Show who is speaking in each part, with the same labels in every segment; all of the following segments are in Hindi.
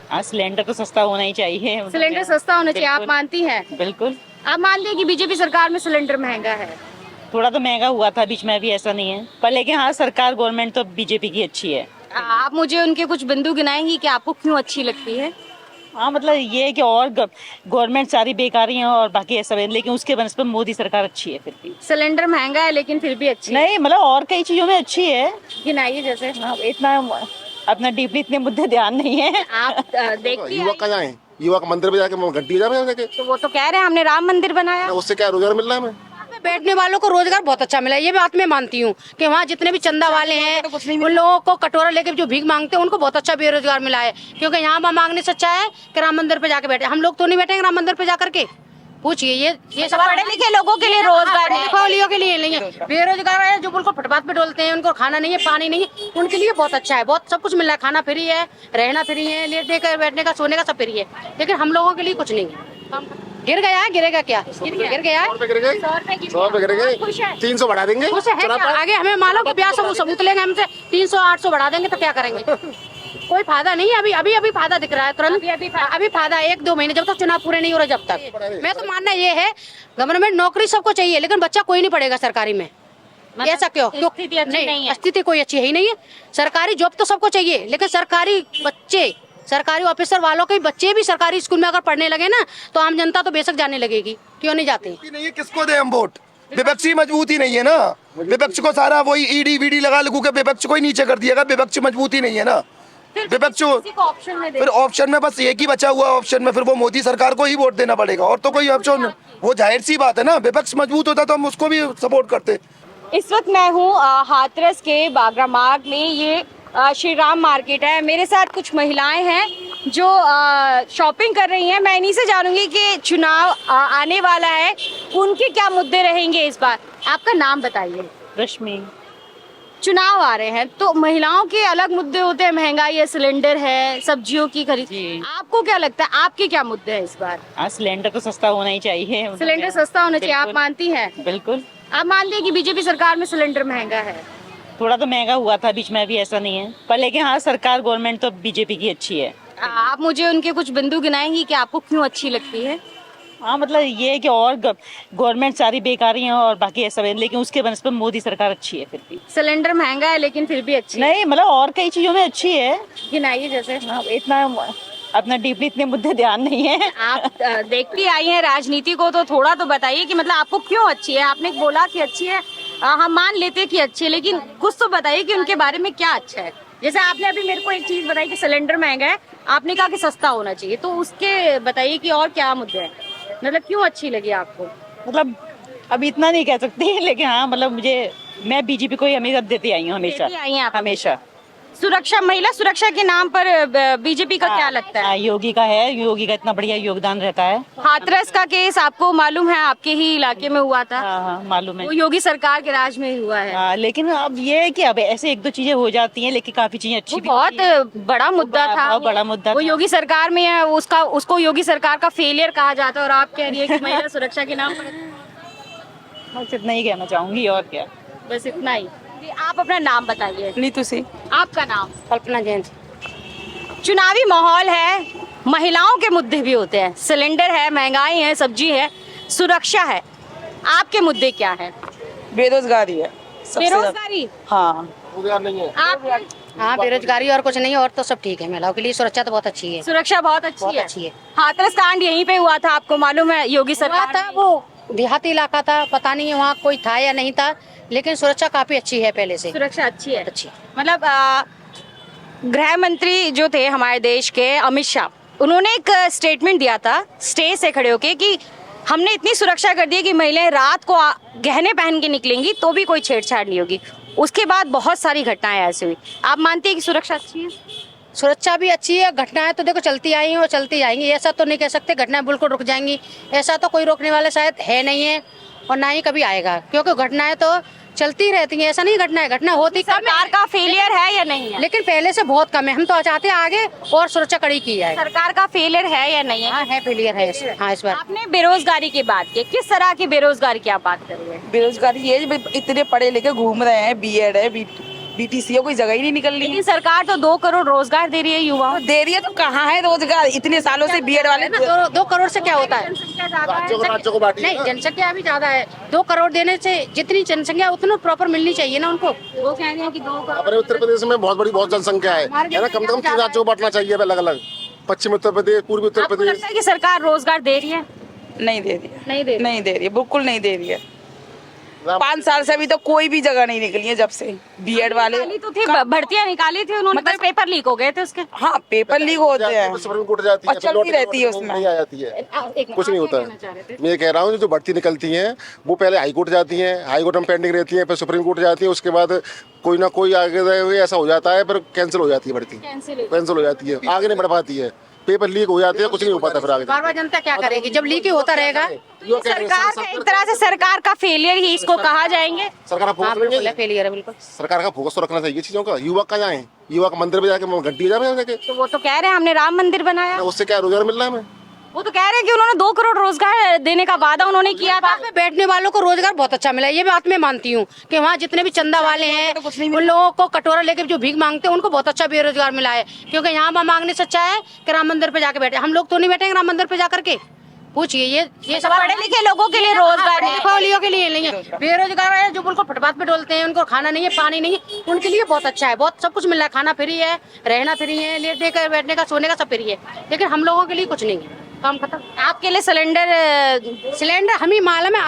Speaker 1: हाँ, सिलेंडर तो सस्ता होना ही चाहिए।
Speaker 2: सिलेंडर सस्ता होना चाहिए, आप मानती हैं?
Speaker 1: बिल्कुल।
Speaker 2: आप मानती हैं कि बीजेपी सरकार में सिलेंडर महंगा है?
Speaker 1: थोड़ा तो महंगा हुआ था बीच में, अभी ऐसा नहीं है, पर लेकिन हाँ, सरकार गवर्नमेंट तो बीजेपी की अच्छी है।
Speaker 2: आप मुझे उनके कुछ बिंदु गिनाएंगी कि आपको क्यों अच्छी लगती है?
Speaker 1: हाँ, मतलब ये है कि और गवर्नमेंट सारी बेकारी है और बाकी ऐसा है, लेकिन उसके बनस्पत मोदी सरकार अच्छी है फिर भी।
Speaker 2: सिलेंडर महंगा है लेकिन फिर भी अच्छी है।
Speaker 1: नहीं, मतलब और कई चीजों में अच्छी है।
Speaker 2: गिनाइए जैसे।
Speaker 1: हाँ, इतना अपना डीपली इतने मुद्दे ध्यान नहीं है।
Speaker 2: आप देखती
Speaker 3: युवक
Speaker 2: हैं?
Speaker 3: कहाँ जाए? युवक मंदिर पे जाके घंटी बजा जाके,
Speaker 2: तो वो तो कह रहे हैं हमने राम मंदिर बनाया।
Speaker 3: उससे क्या रोजगार मिल रहा है हमें?
Speaker 4: बैठने वालों को रोजगार बहुत अच्छा मिला है, ये बात मैं मानती हूँ कि वहाँ जितने भी चंदा वाले हैं उन लोगों को कटोरा लेके जो भीख मांगते हैं उनको बहुत अच्छा बेरोजगार मिला है। क्योंकि यहाँ मांगने से अच्छा है कि राम मंदिर पे जाके बैठे। हम लोग तो नहीं बैठेंगे राम मंदिर पे जाकर के। पूछिए ये सब
Speaker 2: पढ़े लिखे लोगों के लिए रोजगार है।
Speaker 4: वालियों के लिए नहीं है, बेरोजगार है जो बिल्कुल फुटपाथ पे डोलते हैं, उनको खाना नहीं है, पानी नहीं है, उनके लिए बहुत अच्छा है। बहुत सब कुछ मिल रहा है, खाना फ्री है, रहना फ्री है, लेटने का बैठने का सोने का सब फ्री है। लेकिन हम लोगों के लिए कुछ नहीं है। गिर गया है, गिरेगा क्या? गिर गया है।
Speaker 3: 100 रुपए गिर गए, 100 रुपए गिर गए, 300 बढ़ा देंगे।
Speaker 4: खुश है क्या? आगे हमें मालूम कि ब्याह सबूत लेंगे हमसे 300 800 बढ़ा देंगे तो क्या करेंगे? कोई फायदा नहीं है। अभी फायदा दिख रहा है तुरंत। अभी फायदा 1-2 महीने, जब तक चुनाव पूरे नहीं हो रहे जब तक। मैं तो मानना ये है गवर्नमेंट नौकरी सबको चाहिए, लेकिन बच्चा कोई नहीं पढ़ेगा सरकारी में। ऐसा क्यों?
Speaker 2: स्थिति अच्छी नहीं है।
Speaker 4: स्थिति कोई अच्छी है ही नहीं है। सरकारी जॉब तो सबको चाहिए, लेकिन सरकारी बच्चे, सरकारी ऑफिसर वालों के बच्चे भी सरकारी स्कूल में अगर पढ़ने लगे ना तो आम जनता तो बेशक जाने लगेगी। क्यों नहीं जाते?
Speaker 5: नहीं है, किसको दे हम वोट? विपक्षी मजबूती नहीं है ना। विपक्ष को सारा वही ईडी वीडी लगा लगू के विपक्ष को ही नीचे कर दिएगा। विपक्ष मजबूती नहीं है ना। विपक्ष
Speaker 2: ऑप्शन में
Speaker 5: फिर ऑप्शन में बस एक ही बचा हुआ ऑप्शन में, फिर वो मोदी सरकार को ही वोट देना पड़ेगा और तो कोई ऑप्शन। वो जाहिर सी बात है ना, विपक्ष मजबूत होता तो हम उसको भी सपोर्ट करते।
Speaker 2: इस वक्त मैं हूँ हाथरस के बागरा मार्ग में। ये श्री राम मार्केट है। मेरे साथ कुछ महिलाएं हैं जो शॉपिंग कर रही हैं। मैं इन्हीं से जानूंगी कि चुनाव आने वाला है, उनके क्या मुद्दे रहेंगे इस बार। आपका नाम बताइए।
Speaker 1: रश्मि।
Speaker 2: चुनाव आ रहे हैं तो महिलाओं के अलग मुद्दे होते हैं, महंगाई है, सिलेंडर है, सब्जियों की खरीद।
Speaker 1: जी।
Speaker 2: आपको क्या लगता है आपके क्या मुद्दे हैं इस बार?
Speaker 1: हाँ, सिलेंडर तो सस्ता होना ही चाहिए।
Speaker 2: सिलेंडर सस्ता होना चाहिए, आप
Speaker 1: बिल्कुल।
Speaker 2: मानती हैं?
Speaker 1: बिल्कुल।
Speaker 2: आप मानती हैं कि बीजेपी सरकार में सिलेंडर महंगा है?
Speaker 1: थोड़ा तो महंगा हुआ था बीच में, अभी ऐसा नहीं है, पर लेकिन हाँ, सरकार गवर्नमेंट तो बीजेपी की अच्छी है।
Speaker 2: आप मुझे उनके कुछ बिंदु गिनाएंगी कि आपको क्यों अच्छी लगती है?
Speaker 1: हाँ, मतलब ये है कि और गवर्नमेंट सारी बेकारी है और बाकी ऐसा है, लेकिन उसके बनस्पत मोदी सरकार अच्छी है फिर भी।
Speaker 2: सिलेंडर महंगा है लेकिन फिर भी अच्छी है।
Speaker 1: नहीं, मतलब और कई चीजों में अच्छी है।
Speaker 2: गिनाइए जैसे।
Speaker 1: हाँ, इतना अपना डीपली इतने मुद्दे ध्यान नहीं है।
Speaker 2: आप देखती आई हैं राजनीति को, तो थोड़ा तो बताइए कि मतलब आपको क्यों अच्छी है। आपने बोला कि अच्छी है, हम मान लेते हैं कि अच्छी है, लेकिन कुछ तो बताइए कि उनके बारे में क्या अच्छा है। जैसे आपने अभी मेरे को एक चीज बताई कि सिलेंडर महंगा है, आपने कहा कि सस्ता होना चाहिए, तो उसके बताइए कि और क्या मुद्दे हैं, मतलब क्यों अच्छी लगी आपको?
Speaker 1: मतलब अभी इतना नहीं कह सकती, लेकिन हाँ, मतलब मैं बीजेपी को ही हमेशा देती आई हूँ, हमेशा
Speaker 2: देती आई हैं आप?
Speaker 1: हमेशा।
Speaker 2: सुरक्षा, महिला सुरक्षा के नाम पर बीजेपी का क्या लगता है?
Speaker 1: हाँ, योगी का है, योगी का इतना बढ़िया योगदान रहता है।
Speaker 2: हाथरस का केस आपको मालूम है, आपके ही इलाके में हुआ था।
Speaker 1: हाँ हाँ, मालूम है।
Speaker 2: वो योगी सरकार के राज में ही हुआ है।
Speaker 1: हाँ, लेकिन अब ये है कि अब ऐसे 1-2 चीजें हो जाती हैं, लेकिन काफी चीजें अच्छी
Speaker 2: वो
Speaker 1: भी
Speaker 2: बहुत बड़ा मुद्दा था।
Speaker 1: बहुत बड़ा मुद्दा
Speaker 2: वो
Speaker 1: था।
Speaker 2: योगी सरकार में है, उसको योगी सरकार का फेलियर कहा जाता है, और आप कह रही है कि महिला सुरक्षा के नाम पर।
Speaker 1: बस इतना ही कहना चाहूंगी, और क्या।
Speaker 2: बस इतना ही। जी, आप अपना नाम बताइए।
Speaker 6: नीतू सिंह।
Speaker 2: आपका नाम?
Speaker 4: कल्पना जैन।
Speaker 2: चुनावी माहौल है, महिलाओं के मुद्दे भी होते हैं, सिलेंडर है, महंगाई है, सब्जी है, सुरक्षा है, आपके मुद्दे क्या है?
Speaker 6: बेरोजगारी है सबसे ज्यादा।
Speaker 2: बेरोजगारी?
Speaker 6: हाँ,
Speaker 3: रोजगार नहीं है।
Speaker 2: आप?
Speaker 4: हाँ, बेरोजगारी और कुछ नहीं, और तो सब ठीक है। महिलाओं के लिए सुरक्षा तो बहुत अच्छी है।
Speaker 2: सुरक्षा बहुत
Speaker 4: बहुत अच्छी है।
Speaker 2: हाथरस कांड यहीं पे हुआ था, आपको मालूम है? योगी
Speaker 4: हुआ
Speaker 2: सरकार
Speaker 4: था, वो देहाती इलाका था, पता नहीं वहाँ कोई था या नहीं था, लेकिन सुरक्षा काफी अच्छी है पहले से।
Speaker 2: सुरक्षा अच्छी है।
Speaker 4: अच्छी।
Speaker 2: मतलब गृह मंत्री जो थे हमारे देश के, अमित शाह, उन्होंने एक स्टेटमेंट दिया था स्टेज से खड़े होके कि हमने इतनी सुरक्षा कर दी है कि महिलाएं रात को गहने पहन के निकलेंगी तो भी कोई छेड़छाड़ नहीं होगी। उसके बाद बहुत सारी घटनाएं ऐसी हुई। आप मानती है कि सुरक्षा अच्छी है?
Speaker 4: सुरक्षा भी अच्छी है। घटनाएं तो देखो चलती आई हैं और चलती जाएंगी, ऐसा तो नहीं कह सकते घटनाएं बिल्कुल रुक जाएंगी। ऐसा तो कोई रोकने वाला शायद है नहीं है, और ना ही कभी आएगा, क्योंकि घटनाएं तो चलती रहती हैं। ऐसा नहीं घटना होती कम
Speaker 2: सरकार
Speaker 4: है,
Speaker 2: का फेलियर है या नहीं है?
Speaker 4: लेकिन पहले से बहुत कम है। हम तो चाहते हैं आगे और सुरक्षा कड़ी की जाए।
Speaker 2: सरकार का फेलियर है या नहीं है?
Speaker 4: हाँ है, फेलियर है। हाँ, इस बार
Speaker 2: आपने बेरोजगारी की बात की, किस तरह की बेरोजगारी की आप बात कर रहे हैं?
Speaker 6: बेरोजगारी ये इतने पढ़े लिखे घूम रहे हैं, बीएड है, BTC कोई जगह ही नहीं निकल रही
Speaker 2: लेकिन सरकार तो 2 करोड़ रोजगार दे रही है युवाओं
Speaker 6: दे रही है, तो कहाँ है रोजगार? इतने सालों से बीएड वाले
Speaker 4: दो करोड़ से क्या होता है?
Speaker 3: राज्यों को बांटी है
Speaker 4: नहीं,
Speaker 3: ना।
Speaker 4: जनसंख्या अभी ज्यादा है। 2 करोड़ देने से जितनी जनसंख्या उतना प्रॉपर मिलनी चाहिए ना उनको।
Speaker 2: वो कह रहे हैं कि 2 करोड़।
Speaker 3: अपने उत्तर प्रदेश में बहुत जनसंख्या है ना, कम से कम 3 राज्यों को बांटना चाहिए अलग अलग। पश्चिमी उत्तर प्रदेश, पूर्वी उत्तर
Speaker 2: आपको
Speaker 3: प्रदेश।
Speaker 2: लगता है कि सरकार रोजगार दे रही है?
Speaker 6: नहीं दे रही है,
Speaker 2: नहीं दे रही।
Speaker 6: नहीं दे रही है, बिल्कुल नहीं दे रही है। 5 साल से अभी तो कोई भी जगह नहीं निकली है जब से बीएड वाले।
Speaker 2: निकाली तो थी, भर्तियां निकाली थी उन्होंने,
Speaker 6: मतलब-
Speaker 2: पेपर लीक हो गए थे उसके।
Speaker 6: हाँ, पेपर लीक होते हैं
Speaker 3: सुप्रीम कोर्ट जाती है,
Speaker 6: और चलती रहती है उसमें।
Speaker 3: नहीं आ जाती है, कुछ नहीं होता है। मैं ये कह रहा हूँ जो भर्ती निकलती हैं वो पहले हाई कोर्ट जाती हैं, हाई कोर्ट में पेंडिंग रहती है, फिर सुप्रीम कोर्ट जाती है, उसके बाद कोई ना कोई आगे ऐसा हो जाता है, फिर कैंसिल हो जाती है भर्ती, कैंसिल हो जाती है, आगे नहीं बढ़ पाती है, पेपर लीक हो जाते हैं, कुछ नहीं हो पाता फिर आगे।
Speaker 4: बार बार जनता क्या करेगी जब लीक ही होता रहेगा?
Speaker 2: सरकार का एक तरह से सरकार का फेलियर ही इसको कहा जाएंगे।
Speaker 3: सरकार का फोकस नहीं है,
Speaker 4: फेलियर है बिल्कुल।
Speaker 3: सरकार का फोकस तो रखना चाहिए चीजों का। युवा का जाए, युवा का मंदिर में जाके घंटी जाके,
Speaker 2: तो वो तो कह रहे हैं हमने राम मंदिर बनाया।
Speaker 3: उससे क्या रोजगार मिल रहा है हमें?
Speaker 2: वो तो कह रहे हैं कि उन्होंने 2 करोड़ रोजगार देने का वादा उन्होंने किया था।
Speaker 4: में बैठने वालों को रोजगार बहुत अच्छा मिला है, ये बात मैं मानती हूँ कि वहाँ जितने भी चंदा वाले हैं उन लोगों को कटोरा लेके जो भीख मांगते हैं उनको बहुत अच्छा बेरोजगार मिला है। क्योंकि यहाँ मांगने से अच्छा है कि राम मंदिर पे जाके बैठे। हम लोग तो नहीं बैठेंगे राम मंदिर पे जाकर के। पूछिए ये सब
Speaker 2: पढ़े लिखे लोगों के लिए रोजगार नहीं है।
Speaker 4: खोलियों के लिए नहीं है, बेरोजगार है जो बिल्कुल फुटपाथ पे डोलते हैं, उनको खाना नहीं है, पानी नहीं है, उनके लिए बहुत अच्छा है। बहुत सब कुछ मिल रहा है, खाना फ्री है, रहना फ्री है, लेटने का, बैठने का, सोने का सब फ्री है। लेकिन हम लोगों के लिए कुछ नहीं है, काम खत्म।
Speaker 2: आपके लिए सिलेंडर
Speaker 4: हम ही मालूम है,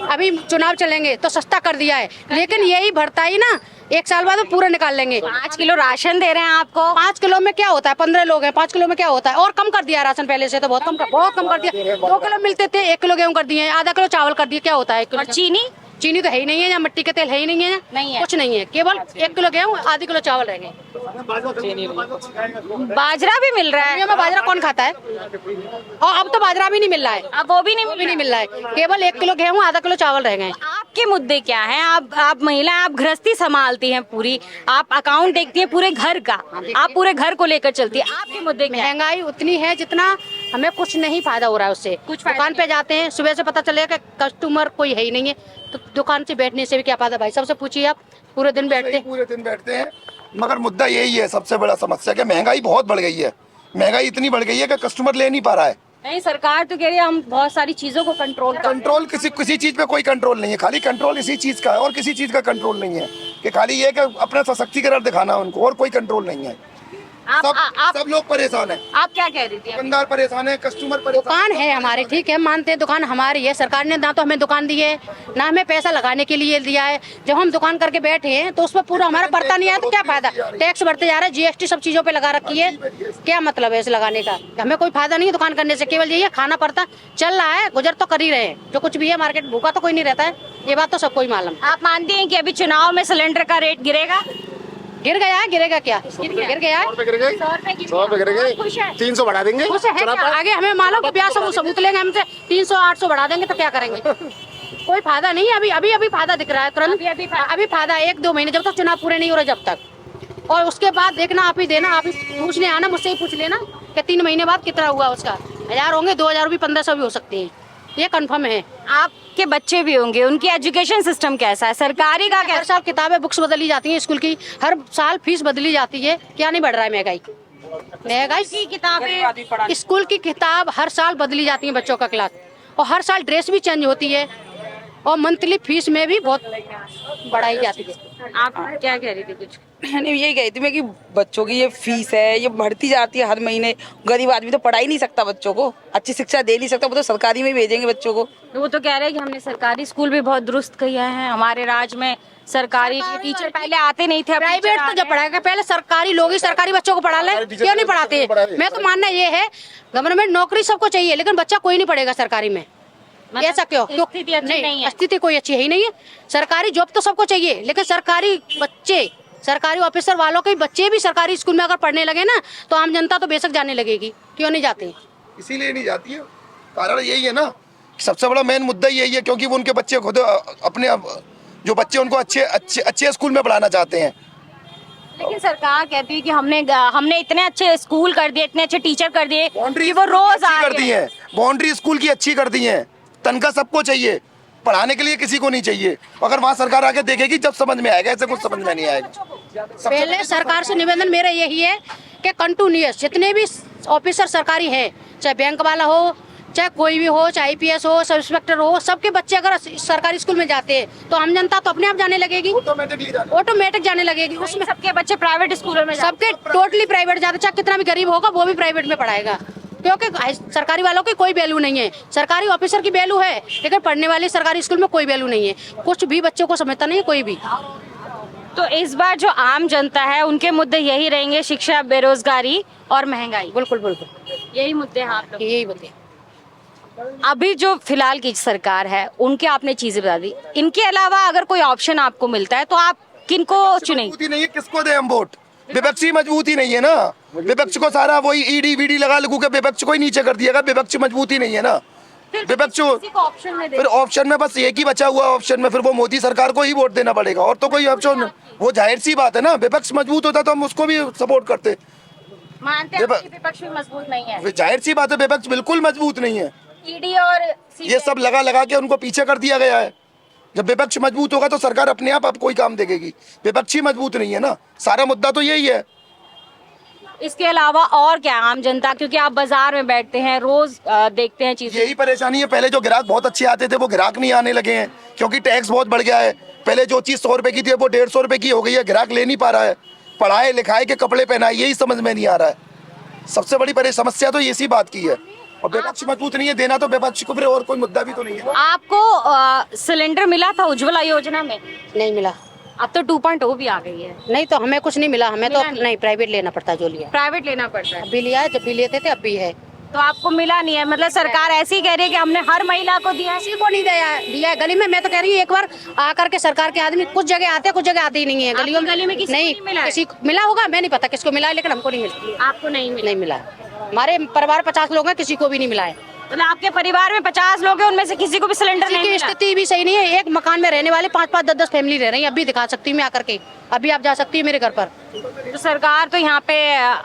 Speaker 4: अभी चुनाव चलेंगे तो सस्ता कर दिया है, लेकिन यही भरता ही ना 1 साल बाद वो पूरा निकाल लेंगे।
Speaker 2: 5 किलो राशन दे रहे हैं आपको।
Speaker 4: 5 किलो में क्या होता है? 15 लोग हैं, 5 किलो में क्या होता है? और कम कर दिया राशन पहले से, तो बहुत कम कर दिया। 2 किलो मिलते थे, 1 किलो गेहूँ कर दिए, आधा किलो चावल कर दिए। क्या होता है?
Speaker 2: और चीनी
Speaker 4: तो है ही नहीं है, या मिट्टी का तेल है ही नहीं है,
Speaker 2: नहीं है।
Speaker 4: कुछ नहीं है, केवल 1 किलो गेहूँ, आधी किलो चावल रह गए।
Speaker 2: बाजरा भी मिल रहा है।
Speaker 4: दुनिया में बाजरा कौन खाता है? और अब तो बाजरा भी नहीं मिल रहा है,
Speaker 2: अब वो भी
Speaker 4: नहीं मिल रहा है, केवल 1 किलो गेहूँ, आधा किलो चावल रह गए।
Speaker 2: आपके मुद्दे क्या हैं? आप महिला, आप गृहस्थी संभालती हैं पूरी, आप अकाउंट देखती हैं पूरे घर का, आप पूरे घर को लेकर चलती है। आपके मुद्दे क्या हैं?
Speaker 4: महंगाई उतनी है जितना हमें कुछ नहीं फायदा हो रहा है उससे।
Speaker 2: कुछ फायदा
Speaker 4: दुकान पे जाते हैं, सुबह से पता चलेगा कि कस्टमर कोई है ही नहीं है, तो दुकान से बैठने से भी क्या फायदा? भाई सबसे पूछिए, आप पूरे दिन बैठते हैं।
Speaker 5: मगर मुद्दा यही है सबसे बड़ा समस्या कि महंगाई बहुत बढ़ गई है। महंगाई इतनी बढ़ गई है कि कस्टमर ले नहीं पा रहा है।
Speaker 2: नहीं, सरकार तो कह रही है हम बहुत सारी चीजों को
Speaker 5: कंट्रोल किसी चीज पे कोई कंट्रोल नहीं है, खाली कंट्रोल इसी चीज का है और किसी चीज का कंट्रोल नहीं है कि खाली ये कि अपना सशक्तिकरण दिखाना उनको, और कोई कंट्रोल नहीं है। सब लोग परेशान हैं।
Speaker 2: आप क्या कह रही थी?
Speaker 5: दुकानदार परेशान है, कस्टमर परेशान।
Speaker 4: दुकान है हमारी, ठीक है, मानते हैं दुकान हमारी है। सरकार ने ना तो हमें दुकान दी है, ना हमें पैसा लगाने के लिए दिया है। जब हम दुकान करके बैठे हैं तो उसमें पूरा हमारा बढ़ता नहीं है, तो क्या फायदा? टैक्स बढ़ते जा रहा है, GST सब चीजों पे लगा रखी है, क्या मतलब है इसे लगाने का? हमें कोई फायदा नहीं है दुकान करने से, केवल यही है खाना पड़ता चल रहा है, गुजर तो कर ही रहे हैं। जो कुछ भी है मार्केट, भूखा तो कोई नहीं रहता है, ये बात तो सबको ही मालूम।
Speaker 2: आप मानती हैं कि अभी चुनाव में सिलेंडर का रेट गिरेगा?
Speaker 4: गिर गया है, गिरेगा क्या? गिर गया है,
Speaker 3: 100 रुपए गिरेंगे, 300 बढ़ा देंगे।
Speaker 4: खुश है क्या? आगे हमें मालूम को ब्याह सबूत लेंगे हमसे, 300-800 बढ़ा देंगे तो क्या करेंगे? कोई फायदा नहीं है। अभी फायदा दिख रहा है तुरंत, अभी फायदा 1-2 महीने, जब तक चुनाव पूरे नहीं हो रहे जब तक। और उसके बाद देखना, आप ही देना, आप ही पूछने आना, मुझसे ही पूछ लेना कि 3 महीने बाद कितना हुआ उसका। 1000 होंगे, 2000 भी, 1500 भी हो सकते हैं, ये कंफर्म है।
Speaker 2: आपके बच्चे भी होंगे, उनकी एजुकेशन सिस्टम कैसा है? सरकारी का
Speaker 4: हर
Speaker 2: कैसा?
Speaker 4: साल किताबें, बुक्स बदली जाती हैं स्कूल की, हर साल फीस बदली जाती है, क्या नहीं बढ़ रहा है महंगाई
Speaker 2: की किताबें,
Speaker 4: स्कूल की किताब हर साल बदली जाती है बच्चों का क्लास, और हर साल ड्रेस भी चेंज होती है, और मंथली फीस में भी बहुत बढ़ाई जाती है।
Speaker 2: आप क्या कह रही थी? कुछ
Speaker 6: मैंने यही कही थी मैं कि बच्चों की ये फीस है, ये बढ़ती जाती है हर महीने। गरीब आदमी तो पढ़ा ही नहीं सकता, बच्चों को अच्छी शिक्षा दे नहीं सकता, वो तो सरकारी में ही भेजेंगे बच्चों को।
Speaker 2: वो तो कह रहे हैं कि हमने सरकारी स्कूल भी बहुत दुरुस्त किया है, हमारे राज्य में सरकारी टीचर पहले आते नहीं थे,
Speaker 4: प्राइवेट तो जब पढ़ाएगा, पहले सरकारी लोग ही सरकारी बच्चों को पढ़ा ले, क्यों नहीं पढ़ाते? मैं तो मानना ये है, गवर्नमेंट नौकरी सबको चाहिए, लेकिन बच्चा कोई नहीं पढ़ेगा सरकारी में। ऐसा क्यों?
Speaker 2: स्थिति अच्छी नहीं है।
Speaker 4: स्थिति कोई अच्छी है ही नहीं है। सरकारी जॉब तो सबको चाहिए, लेकिन सरकारी बच्चे, सरकारी ऑफिसर वालों के बच्चे भी सरकारी स्कूल में अगर पढ़ने लगे ना, तो आम जनता तो बेशक जाने लगेगी। क्यों नहीं जाते?
Speaker 5: इसीलिए नहीं जाती है, कारण यही है ना, सबसे बड़ा मेन मुद्दा यही है, क्योंकि वो उनके बच्चे खुद अपने जो बच्चे उनको अच्छे स्कूल में पढ़ाना चाहते हैं।
Speaker 2: लेकिन सरकार कहती है कि हमने इतने अच्छे स्कूल कर दिए, इतने अच्छे टीचर कर दिए
Speaker 5: बाउंड्री
Speaker 2: कि वो रोज आ
Speaker 5: कर दी है, बाउंड्री स्कूल की अच्छी कर दी है, तनख्वाह सबको चाहिए, पढ़ाने के लिए किसी को नहीं चाहिए। अगर वहाँ सरकार आके देखेगी जब समझ में आएगा, ऐसे कुछ समझ में नहीं आएगा।
Speaker 4: पहले सरकार से निवेदन मेरा यही है कि कंटिन्यूअस जितने भी ऑफिसर सरकारी हैं, चाहे बैंक वाला हो, चाहे कोई भी हो, चाहे IPS हो, सब इंस्पेक्टर हो, सबके बच्चे अगर सरकारी स्कूल में जाते हैं तो आम जनता तो अपने आप जाने लगेगी, ऑटोमेटिक जाने लगेगी। उसमें
Speaker 2: सबके बच्चे प्राइवेट स्कूलों में
Speaker 4: सबके टोटली प्राइवेट जाते, चाहे कितना भी गरीब होगा वो भी प्राइवेट में पढ़ाएगा, क्योंकि सरकारी वालों की कोई वैल्यू नहीं है। सरकारी ऑफिसर की वैल्यू है, लेकिन पढ़ने वाले सरकारी स्कूल में कोई वैल्यू नहीं है। कुछ भी बच्चों को समझता नहीं है कोई भी।
Speaker 2: तो इस बार जो आम जनता है उनके मुद्दे यही रहेंगे, शिक्षा, बेरोजगारी और महंगाई।
Speaker 4: बिल्कुल बिल्कुल
Speaker 2: यही मुद्दे हैं आप लोग।
Speaker 4: यही बोलते हैं।
Speaker 2: अभी जो फिलहाल की सरकार है उनके आपने चीजें बता दी, इनके अलावा अगर कोई ऑप्शन आपको मिलता है तो आप किनको चुनेंगे?
Speaker 5: मजबूती नहीं है, किसको दे हम वोट? विपक्षी मजबूती नहीं है ना, विपक्ष को सारा वही ईडी वीडी लगा लगू के विपक्ष को ही नीचे कर दिएगा। विपक्ष मजबूती नहीं है ना, विपक्ष
Speaker 2: ऑप्शन में
Speaker 5: फिर ऑप्शन में बस एक ही बचा हुआ ऑप्शन में, फिर वो मोदी सरकार को ही वोट देना पड़ेगा और तो कोई ऑप्शन। वो जाहिर सी बात है ना, विपक्ष मजबूत होता तो हम उसको भी सपोर्ट करते।
Speaker 2: मानते हैं कि विपक्ष भी मजबूत नहीं है?
Speaker 5: जाहिर सी बात है, विपक्ष बिल्कुल मजबूत नहीं है।
Speaker 2: ईडी और
Speaker 5: ये सब लगा लगा के उनको पीछे कर दिया गया है। जब विपक्ष मजबूत होगा तो सरकार अपने आप कोई काम देगी। विपक्ष ही मजबूत नहीं है ना, सारा मुद्दा तो यही है।
Speaker 2: इसके अलावा और क्या आम जनता, क्योंकि आप बाजार में बैठते हैं, रोज देखते हैं चीजें,
Speaker 5: यही परेशानी है। पहले जो ग्राहक बहुत अच्छे आते थे वो ग्राहक नहीं आने लगे हैं, क्योंकि टैक्स बहुत बढ़ गया है। पहले जो चीज 100 रुपए की थी वो 150 रुपए की हो गई है, ग्राहक ले नहीं पा रहा है। पढ़ाए लिखाए के कपड़े पहनाए, यही समझ में नहीं आ रहा है। सबसे बड़ी समस्या तो इसी बात की है। और विपक्ष मजबूत नहीं है, देना तो विपक्ष को, फिर और कोई मुद्दा भी तो नहीं है।
Speaker 2: आपको सिलेंडर मिला था उज्ज्वला योजना में?
Speaker 4: नहीं मिला।
Speaker 2: अब तो 2.0 भी आ गई है।
Speaker 4: नहीं तो हमें कुछ नहीं मिला, हमें तो नहीं प्राइवेट लेना पड़ता जो लिया।
Speaker 2: प्राइवेट लेना पड़ता है।
Speaker 4: अभी लिया है, जब भी लेते थे अब भी है।
Speaker 2: तो आपको मिला नहीं है? मतलब सरकार ऐसी कह रही है कि हमने हर महिला को दिया है।
Speaker 4: किसी को नहीं दिया है गली में। मैं तो कह रही हूँ एक बार आकर के सरकार के आदमी कुछ जगह आते हैं, कुछ जगह आते ही नहीं है। गलियों
Speaker 2: गली में किसी को नहीं मिला है?
Speaker 4: किसी को मिला होगा, मैं नहीं पता किसको मिला है, लेकिन हमको नहीं मिला।
Speaker 2: आपको नहीं मिला?
Speaker 4: नहीं मिला। हमारे परिवार 50 लोग हैं, किसी को भी नहीं मिला है।
Speaker 2: मतलब आपके परिवार में 50 लोग हैं, उनमें से किसी को भी सिलेंडर नहीं
Speaker 4: की
Speaker 2: मिला?
Speaker 4: स्थिति भी सही नहीं है। एक मकान में रहने वाले 5-5, 10-10 फैमिली रह रही है। अभी दिखा सकती हूँ मैं आकर के, अभी आप जा सकती है मेरे घर पर।
Speaker 2: तो सरकार तो यहाँ पे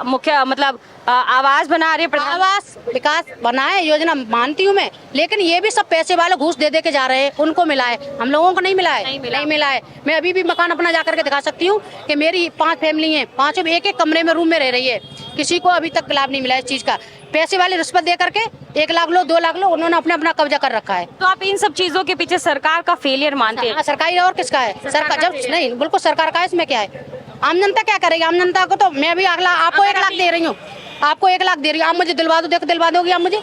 Speaker 2: मुख्य मतलब आवास बना रही है,
Speaker 4: आवास विकास बनाए योजना मानती हूँ मैं, लेकिन ये भी सब पैसे वाले घूस दे के जा रहे हैं, उनको मिला है, हम लोगों को नहीं मिला है। नहीं मिला है। मैं अभी भी मकान अपना जाकर के दिखा सकती हूँ कि मेरी 5 फैमिली है, 5 एक कमरे में रूम में रह रही है। किसी को अभी तक लाभ नहीं मिला इस चीज का। पैसे वाले रिश्वत दे करके 1 लाख लो, 2 लाख लो, उन्होंने अपना कब्जा कर रखा है।
Speaker 2: तो आप इन सब चीजों के पीछे सरकार का फेलियर मानते हैं?
Speaker 4: सरकारी और किसका है? सरकार जब नहीं, बिल्कुल सरकार का है। इसमें क्या है? आम जनता क्या करेगी? आम जनता को तो मैं भी आपको 1 लाख दे रही हूँ, आपको 1 लाख दे रही हूँ, आप मुझे दिलवा दो। देखो दिलवा दोगी आप मुझे?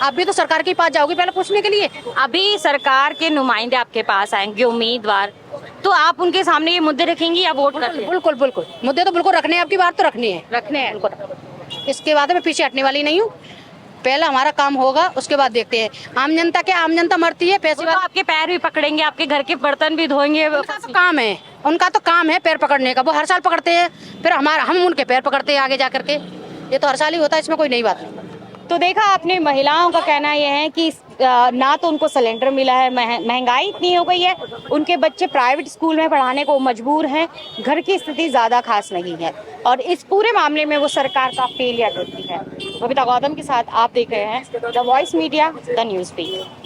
Speaker 4: आप भी तो सरकार के पास जाओगी पहले पूछने के लिए।
Speaker 2: अभी सरकार के नुमाइंदे आपके पास आएंगे, उम्मीदवार, तो आप उनके सामने ये मुद्दे रखेंगी या वोट करेंगे?
Speaker 4: बिल्कुल बिल्कुल, मुद्दे तो बिल्कुल रखने हैं, आपकी बात तो रखनी है,
Speaker 2: रखने हैं।
Speaker 4: इसके बाद मैं पीछे हटने वाली नहीं हूँ। पहला हमारा काम होगा, उसके बाद देखते हैं। आम जनता क्या, आम जनता मरती है पैसे
Speaker 2: तो आपके पैर भी पकड़ेंगे, आपके घर के बर्तन भी धोएंगे।
Speaker 4: उनका तो काम है, उनका तो काम है पैर पकड़ने का। वो हर साल पकड़ते हैं, फिर हम उनके पैर पकड़ते हैं आगे जा करके। ये तो हर साल ही होता है, इसमें कोई नई बात नहीं।
Speaker 2: तो देखा आपने, महिलाओं का कहना यह है कि ना तो उनको सिलेंडर मिला है, महंगाई इतनी हो गई है, उनके बच्चे प्राइवेट स्कूल में पढ़ाने को मजबूर हैं, घर की स्थिति ज्यादा खास नहीं है, और इस पूरे मामले में वो सरकार का फेलियर होती है। बबीता गौतम के साथ आप देख रहे हैं the voice media, the news feed.